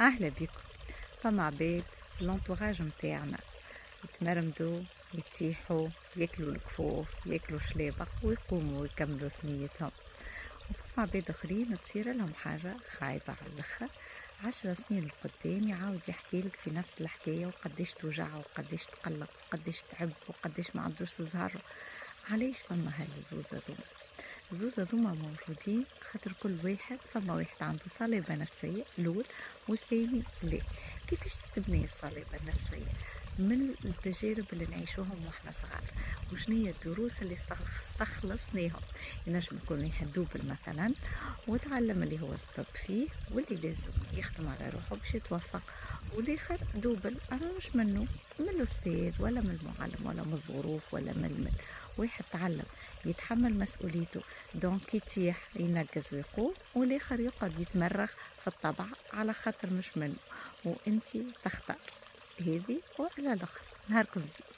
أهلا بكم. فما عباد لونتوراج متاعنا يتمرمدوا، يتيحوا، ياكلوا الكفوف، ياكلوا شلابق ويقوموا ويكملوا ثنيتهم. وفما عباد اخرين تصير لهم حاجة خايبة على الاخر، 10 سنين لقدام يعاود يحكي لك في نفس الحكاية، وقديش توجع وقديش تقلق وقديش تعب وقديش ما عندوش زهر. علاش فما هالزوز هذوما؟ الزوز هذوما موجودين خاطر كل واحد، فما واحد عنده صلابة نفسية الأول، والثاني لا. كيفاش تتبني الصلابة النفسية؟ من التجارب اللي نعيشوهم واحنا صغار، وشنية الدروس اللي استخلصناهم. ينجم يكون واحد دوبل مثلا وتعلم اللي هو سبب فيه واللي لازم يخدم على روحه باش يتوفق، والاخر دوبل انا مش منه، من الاستاذ ولا من المعلم ولا من الظروف ولا من واحد تعلم يتحمل مسؤوليته، دونك يتيح ينقز ويقوم، والاخر يقعد يتمرغ في الطبع على خاطر مش منه. وانتي تختار هذه ولا الاخر. نهاركم زين.